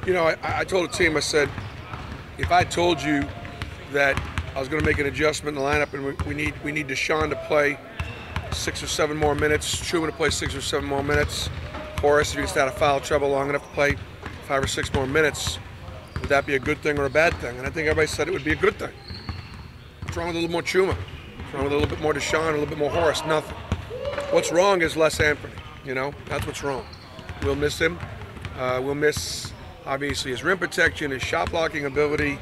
You know, I told the team, I said, if I told you that I was going to make an adjustment in the lineup and we need Deshaun to play 6 or 7 more minutes, Truman to play 6 or 7 more minutes, Horace, if he gets out of foul trouble long enough to play 5 or 6 more minutes, would that be a good thing or a bad thing? And I think everybody said it would be a good thing. What's wrong with a little more Chuma? What's wrong with a little bit more Deshaun, a little bit more Horace? Nothing. What's wrong is less Anthony. You know, that's what's wrong. We'll miss him. We'll miss, obviously, his rim protection, his shot blocking ability,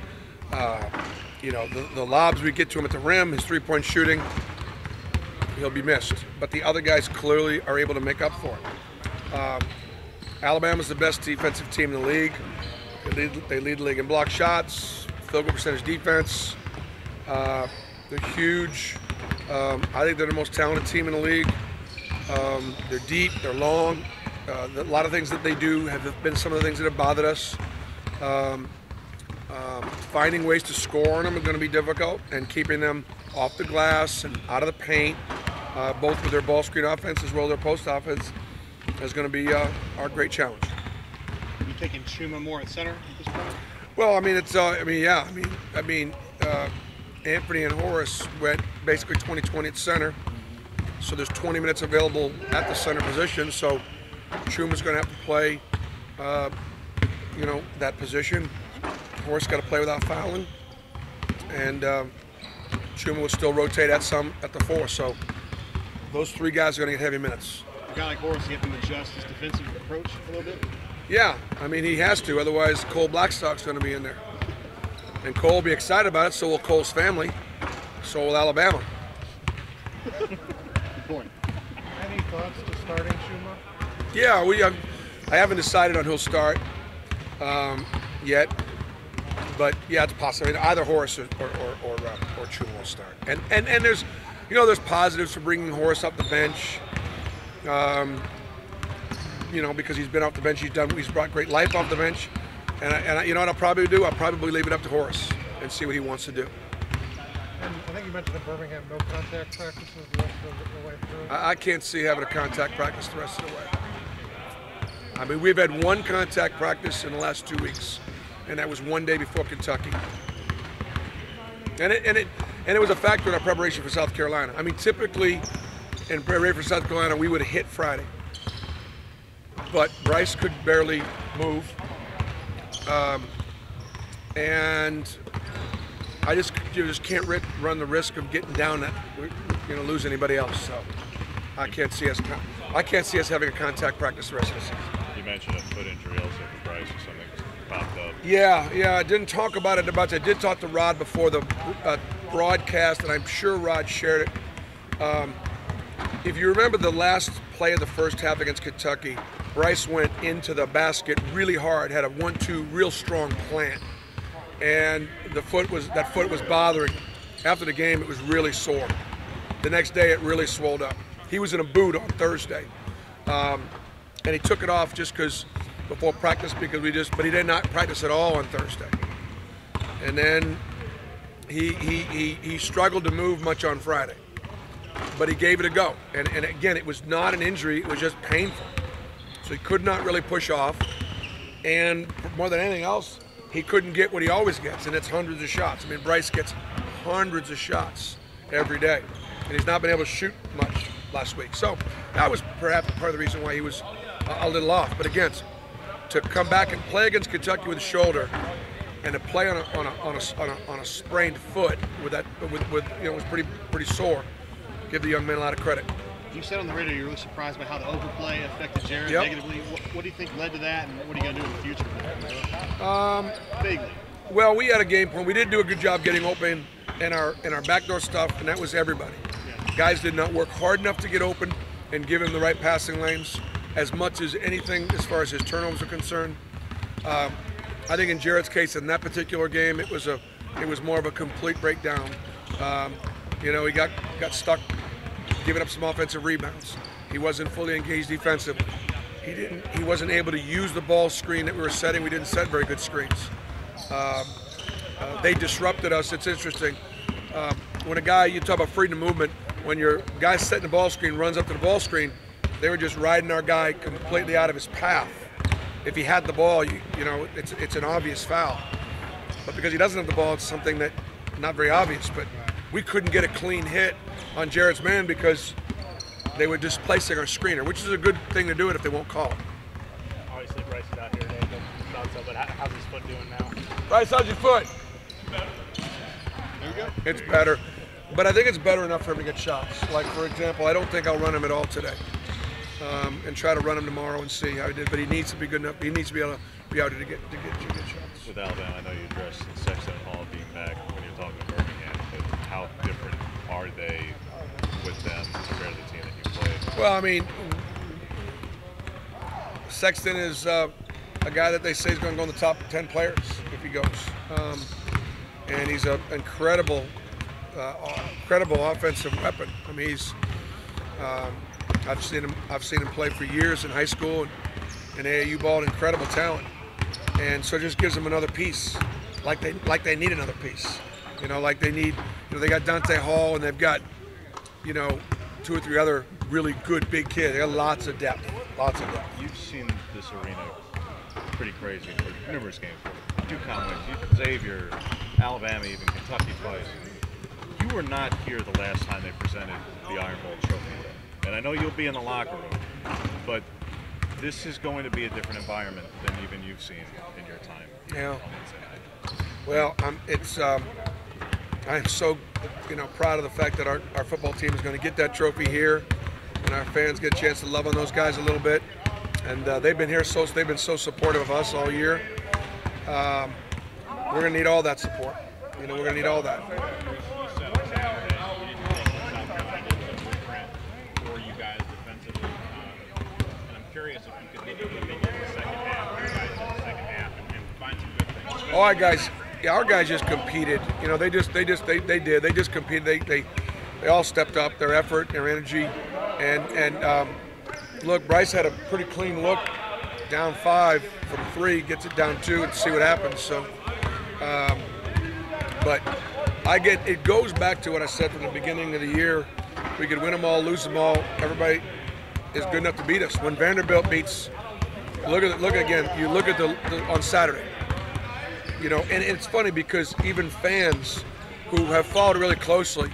you know, the lobs we get to him at the rim, his three-point shooting. He'll be missed. But the other guys clearly are able to make up for it. Alabama's the best defensive team in the league. They lead the league in block shots, field goal percentage defense. They're huge. I think they're the most talented team in the league. They're deep, they're long. A lot of things that they do have been some of the things that have bothered us. Finding ways to score on them is going to be difficult, and keeping them off the glass and out of the paint, both with their ball screen offense as well as their post offense, is going to be our great challenge. You taking Chuma more at center at this point? Well, I mean, it's yeah. I mean, Anthony and Horace went basically 20-20 at center, so there's 20 minutes available at the center position. So Chuma's going to have to play, you know, that position. Horace got to play without fouling, and Chuma will still rotate at the 4. So those 3 guys are going to get heavy minutes. A guy like Horace, you have to adjust his defensive approach a little bit. Yeah, I mean, he has to. Otherwise, Cole Blackstock's going to be in there, and Cole will be excited about it. So will Cole's family. So will Alabama. Good point. Any thoughts to starting Chuma? Yeah, I haven't decided on who'll start yet, but yeah, it's possible. I mean, either Horace or Chuma will start. And there's, you know, there's positives for bringing Horace up the bench. You know, because he's been off the bench, he's brought great life off the bench, and you know what I'll probably do? I'll probably leave it up to Horace and see what he wants to do. And I think you mentioned in Birmingham, no contact practices the rest of the way through. I can't see having a contact practice the rest of the way. I mean, we've had 1 contact practice in the last 2 weeks, and that was 1 day before Kentucky. And it was a factor in our preparation for South Carolina. I mean, typically in preparation for South Carolina, we would have hit Friday, but Bryce could barely move, and I just can't run the risk of getting down that, you know, lose anybody else. So I can't see us having a contact practice the rest of the season. You mentioned a foot injury also for Bryce or something popped up. Yeah, I didn't talk about it much. I did talk to Rod before the broadcast, and I'm sure Rod shared it. If you remember the last play of the first half against Kentucky, Bryce went into the basket really hard, had a 1-2 real strong plant, and that foot was bothering him. After the game, it was really sore. The next day, it really swelled up. He was in a boot on Thursday, and he took it off just because before practice but he did not practice at all on Thursday. And then he struggled to move much on Friday, but he gave it a go. And again, it was not an injury; it was just painful. So he could not really push off, and more than anything else, he couldn't get what he always gets, and it's hundreds of shots. I mean, Bryce gets hundreds of shots every day, and he's not been able to shoot much last week. So that was perhaps part of the reason why he was a little off. But again, to come back and play against Kentucky with a shoulder, and to play on a sprained foot with you know, it was pretty sore. Give the young man a lot of credit. You said on the radio you're really surprised by how the overplay affected Jared negatively. What do you think led to that, and what are you going to do in the future? Vaguely. Well, we had a game plan. We did do a good job getting open in our backdoor stuff, and that was everybody. Yeah. Guys did not work hard enough to get open and give him the right passing lanes as much as anything as far as his turnovers are concerned. I think in Jared's case, in that particular game, it was more of a complete breakdown. You know, he got stuck giving up some offensive rebounds. He wasn't fully engaged defensively. He wasn't able to use the ball screen that we were setting. We didn't set very good screens. They disrupted us. It's interesting. When a guy, you talk about freedom of movement, when your guy setting the ball screen runs up to the ball screen, They were just riding our guy completely out of his path. If he had the ball, you know, it's an obvious foul. But because he doesn't have the ball, it's something that not very obvious. But we couldn't get a clean hit on Jarrett's man because they were displacing our screener, which is a good thing to do it if they won't call it. Obviously, Bryce is out here today, but how's his foot doing now? Bryce, how's your foot? There you go. It's better. But I think it's better enough for him to get shots. Like, for example, I don't think I'll run him at all today. And try to run him tomorrow and see how he did. But he needs to be good enough. He needs to be able to be out to get shots. With Alabama, I know you addressed Sexton and Hall being back when you're talking to Birmingham, but how different are they with them compared to the team that you played? Well, I mean, Sexton is a guy that they say is going to go in the top 10 players if he goes. And he's an incredible offensive weapon. I mean, he's I've seen him play for years in high school and AAU ball, incredible talent. And so it just gives them another piece, like they need another piece. You know, like they need, you know, they got Dante Hall and they've got, you know, 2 or 3 other really good big kids. They got lots of depth. You've seen this arena pretty crazy for numerous games. UConn wins, Xavier, Alabama, even Kentucky twice. You were not here the last time they presented the Iron Bowl trophy. And I know you'll be in the locker room, but this is going to be a different environment than even you've seen in your time. Yeah. Well, I'm so, you know, proud of the fact that our football team is going to get that trophy here, and our fans get a chance to love on those guys a little bit. And they've been here they've been so supportive of us all year. We're going to need all that support. You know, we're going to need all that. Curious if you could look at maybe the second half and find some good things. All right, guys. Yeah, our guys just competed. You know, they just competed. They all stepped up their effort, their energy, and look, Bryce had a pretty clean look, down 5 from 3, gets it down 2, and see what happens. So, but it goes back to what I said from the beginning of the year. We could win them all, lose them all. Everybody is good enough to beat us. When Vanderbilt beats, look again. You look at the on Saturday. You know, and it's funny because even fans who have followed really closely,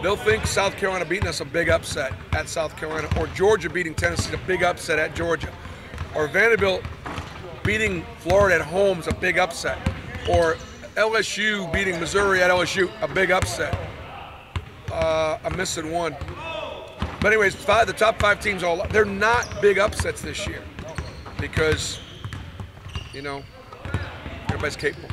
they'll think South Carolina beating us a big upset at South Carolina, or Georgia beating Tennessee a big upset at Georgia, or Vanderbilt beating Florida at home is a big upset, or LSU beating Missouri at LSU a big upset. I'm missing one. But anyways, the top 5 teams, they're not big upsets this year because, you know, everybody's capable.